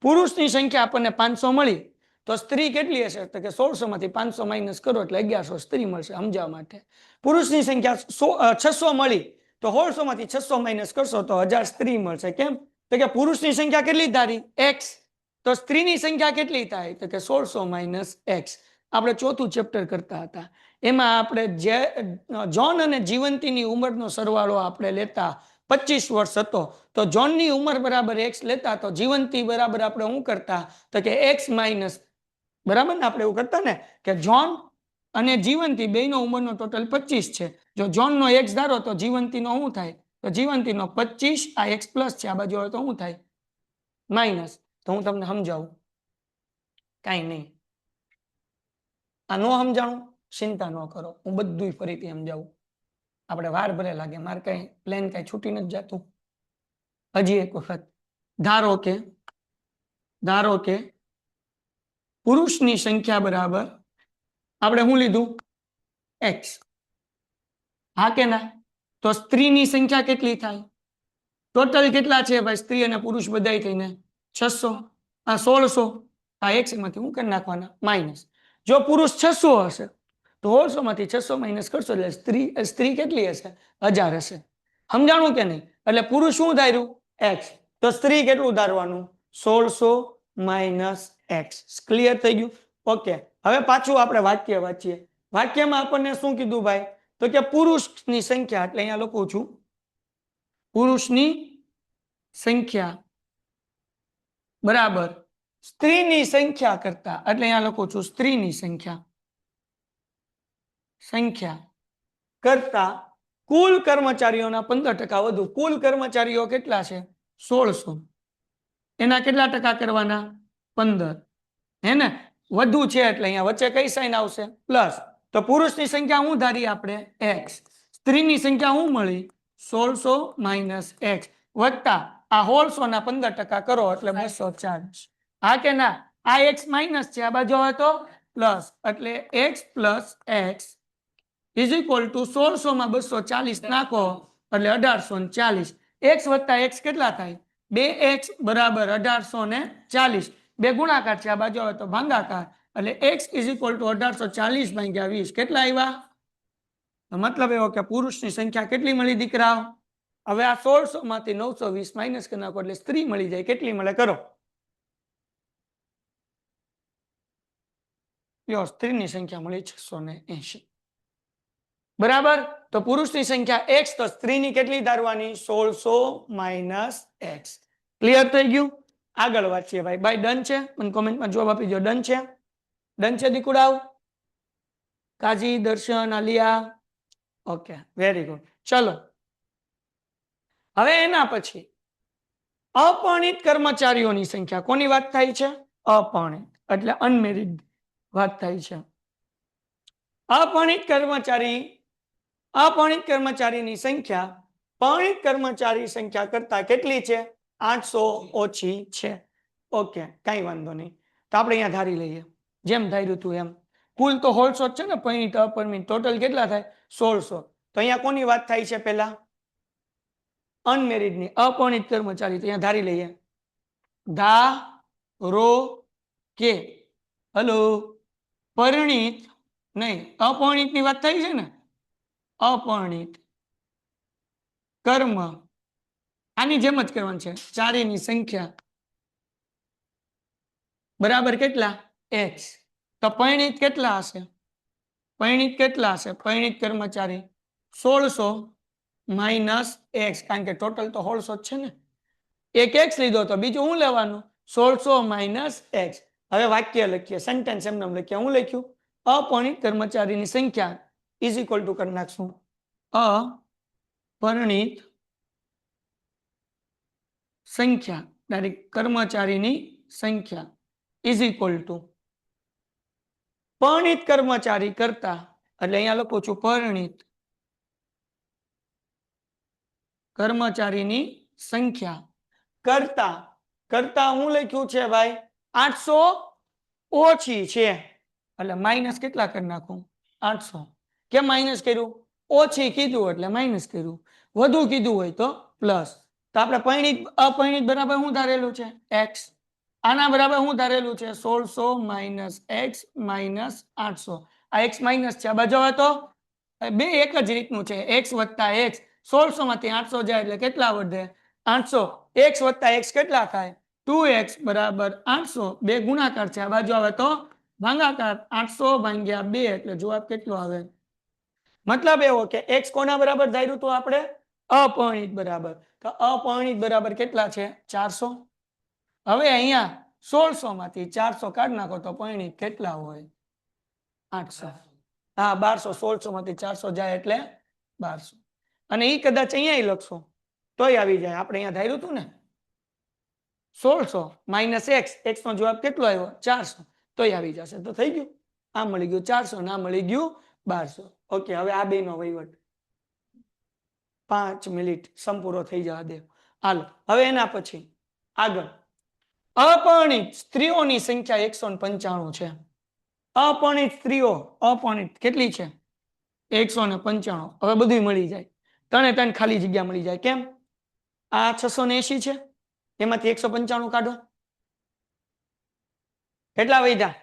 પુરુષની સંખ્યા આપણને 500 મળી, તો સ્ત્રી કેટલી હશે? તો કે 1600 માંથી 500 માઇનસ કરો એટલે 1100 સ્ત્રી મળશે. સમજાવવા માટે, પુરુષની સંખ્યા 600 મળી તો 1600 માંથી 600 માઇનસ કરશો તો 1000 સ્ત્રી મળશે. કેમ? તો કે પુરુષની સંખ્યા કેટલી ધારી? x. તો સ્ત્રીની સંખ્યા કેટલી થાય? તો કે 1600 - x. આપણે ચોથું ચેપ્ટર કરતા હતા, એમાં આપણે જે જોન અને જીવંતીની ઉંમરનો સરવાળો આપણે લેતા 25 વર્ષ હતો, તો જોનની ઉંમર બરાબર x લેતા, તો જીવંતી બરાબર આપણે શું કરતા? તો કે x માઇનસ, બરાબર ને? આપણે એવું કરતા ને કે જોન અને જીવંતી બેયનો ઉંમરનો ટોટલ 25 છે. જો જોનનો x ધારો તો જીવંતીનો શું થાય? તો જીવંતીનો 25. આ x પ્લસ છે, આ બાજુ આવે તો શું થાય? માઇનસ. તો હું તમને સમજાવું, કાંઈ નહીં. આ નો સમજાણું ચિંતા ન કરો, હું બધું ફરીથી સમજાવું. આપણે વાર ભલે લાગે, મારે કઈ પ્લેન કઈ છૂટી નથી જતું. હજી એક વખત ધારો કે પુરુષની સંખ્યા બરાબર આપણે શું લીધું? x. હા કે ના? તો સ્ત્રીની સંખ્યા કેટલી થાય? ટોટલ કેટલા છે ભાઈ? સ્ત્રી અને પુરુષ બધાય થઈને 600. આ 1600. આ x માંથી શું કરી નાખવાના? માઇનસ. જો પુરુષ 600 હશે તો 1600 માંથી 600 માઇનસ કરશો એટલે સ્ત્રી કેટલી હશે? 1000 હશે. સમજાણું કે નહીં? એટલે પુરુષ શું ધાર્યું? x. તો સ્ત્રી કેટલું ધારવાનું? 1600 - x. ક્લિયર થઈ ગયું? ઓકે. હવે પાછું આપણે વાક્ય વાંચીએ. વાક્યમાં આપણને શું કીધું ભાઈ? તો કે પુરુષની સંખ્યા, એટલે અહીંયા લખું છું પુરુષની સંખ્યા બરાબર સ્ત્રીની સંખ્યા કરતા, એટલે અહીંયા લખું છું સ્ત્રીની સંખ્યા કરતા કુલ કર્મચારીઓના 15% વધુ. કુલ કર્મચારીઓ કેટલા છે? 1600. એના કેટલા ટકા કરવાના? 15. હે ને? વધુ છે એટલે અહીંયા વચ્ચે કઈ સાઈન આવશે? પ્લસ. તો પુરુષની સંખ્યા શું ધારી આપણે? x. સ્ત્રીની સંખ્યા શું મળી? 1600 માઇનસ x વત્તા આ 1600 ના 15% કરો એટલે 240. હા કે ના? આ x માઇનસ છે, આ બાજુ આવે તો પ્લસ, એટલે x plus x is equal two 1600 માં 240 નાખો એટલે 1840. x વત્તા x કેટલા થાય? 2x બરાબર 1840. બે ગુણાકાર છે, આ બાજુ આવે તો ભાગાકાર, એટલે x ઇઝ ઇક્વલ ટુ 1840 ભાગ્યા 20. કેટલા આવ્યા? મતલબ એવો કે પુરુષની સંખ્યા કેટલી મળી દીકરાઓ? હવે આ 1600 માંથી 920 માઇનસ કરી નાખો એટલે સ્ત્રી મળી જાય. કેટલી મળે કરો? સ્ત્રીની સંખ્યા મળી 680. બરાબર. તો પુરુષની સંખ્યા x, તો સ્ત્રીની કેટલી ધારવાની? 1600 માઇનસ x. ક્લિયર થઈ ગયું? આગળ વાંચીએ ભાઈ. બાય ડન છે? મને કોમેન્ટમાં જવાબ આપી દો. ડન છે? ડન છે દીકુડાવ? કાજી, દર્શન, આલિયા? Okay, very good. ચલો હવે એના પછી અપરિણિત કર્મચારીઓની સંખ્યા. કોની વાત થાય છે? અપરિણિત એટલે અનમેરિડ વાત થાય છે. અપરિણિત કર્મચારીની સંખ્યા પરિણિત કર્મચારી સંખ્યા કરતા કેટલી છે? 800 ઓછી છે. ઓકે, કઈ વાંધો નહીં. તો આપણે અહીંયા ધારી લઈએ જેમ ધાર્યું હતું એમ. કુલ તો 1600 છે ને, પરિણિત અપરિણિત ટોટલ કેટલા થાય? 1600. તો અહીંયા કોની વાત થાય છે? પેલા અનમેરિડની, અપરિણિત કર્મચારી. તો અહીંયા ધારી લઈએ. ધારો કે હલો પરિણિત નહીં, અપરિણિત ની વાત થઈ છે ને. અપરિણિત કર્મ આની જેમ જ કરવાનું છે. ચારેયની સંખ્યા બરાબર કેટલા? x. તો પરિણિત કેટલા હશે? પરિણિત કેટલા હશે? પરિણિત કર્મચારી 1600 માઇનસ x, કારણ કે ટોટલ તો 1600 છે ને. એક x લીધો તો બીજું શું લેવાનું? 1600 માઇનસ x. હવે વાક્ય લખીએ, સેન્ટેન્સ એમને લખીએ. હું લખ્યું? અપરિણિત કર્મચારીની સંખ્યા ઇઝ ઇક્વલ ટુ કરી નાખશું અપરિણિત સંખ્યા, ડાયરેક્ટ કર્મચારીની સંખ્યા ઇઝ ઇક્વલ ટુ પરિણિત કર્મચારી કરતા, એટલે અહીંયા લખું છું પરિણિત કર્મચારીની સંખ્યા કરતા, કરતા હું લખ્યું છે ભાઈ 800 ઓછી છે, એટલે માઇનસ કેટલા કરી નાખું? 800. કેમ માઇનસ કર્યું? ઓછી કીધું એટલે માઇનસ કર્યું, વધુ કીધું હોય તો પ્લસ. તો આપણે પરિણિત અપરિણિત બરાબર શું ધારેલું છે? x. આના બરાબર શું ધારેલું છે? 1600 માઇનસ x માઇનસ 800. આ x માઇનસ છે, આ બાજુ આવે તો બે એક જ રીતનું છે. x વત્તા x, 1600 માંથી 800 જાય એટલે કેટલા વધે? 800. x વત્તા x કેટલા થાય? 2x બરાબર 800. બે ગુણાકાર છે, આ બાજુ આવે તો ભાગાકાર. 800 ભાગ્યા 2 એટલે જવાબ કેટલો આવે? મતલબ એવો કે x કોના બરાબર ધાર્યું હતું આપણે? અપરિણિત બરાબર. તો અપરિણિત બરાબર કેટલા છે? 400. હવે અહીંયા 1600 માંથી 400 કાઢી નાખો તો પરિણિત કેટલા હોય? 800. હા 1200. 1600 માંથી 400 જાય એટલે 1200. અને એ કદાચ અહીંયા લખશો તોય આવી જાય. આપણે અહીંયા ધાર્યું હતું ને 1600 માઇનસ x, x નો જવાબ કેટલો આવ્યો? 400. તોય આવી જશે. તો થઈ ગયું. આ મળી ગયું 400, ના મળી ગયું 1200. ઓકે, હવે આ બે નો વહીવટ 5 મિનિટ સંપૂર્ણ થઈ જવા દે. હાલો હવે એના પછી આગળ અપરિણિત સ્ત્રીઓની સંખ્યા 195 છે. અપરિણિત સ્ત્રીઓ અપરિણિત કેટલી છે? 195. હવે બધું મળી જાય. 3 ખાલી જગ્યા મળી જાય. કેમ? આ 680 છે, એમાંથી 195 કાઢો. કેટલા વધ્યા?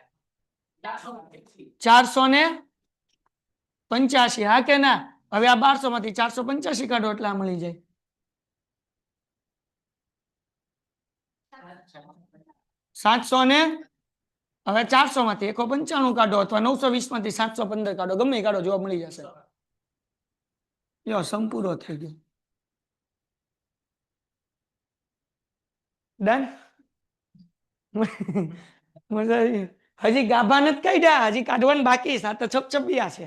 485. હા કે ના? હવે આ 1200 માંથી 485 કાઢો એટલે આ મળી જાય. 700 ને હવે 400 માંથી 195 કાઢો અથવા 920 માંથી 715 કાઢો, ગમે કાઢો, જવાબ મળી જશે. યો સંપૂર્ણ થઈ ગયું. ડન. મજા આવી. હજી ગાભા નથી કાઢ્યા, હજી કાઢવાનું બાકી. 7 છપછપિયા છે.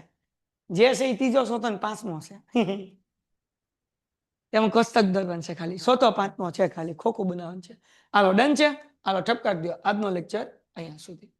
જે છે એ ત્રીજો ચોથો ને પાંચમો છે એમાં કોષ્ટક દોરવાનું છે ખાલી ચોથો પાંચમો છે ખાલી ખોખું બનાવવાનું છે હાલો ડન છે હાલો ઠપકાર દો આજનો લેક્ચર અહીંયા સુધી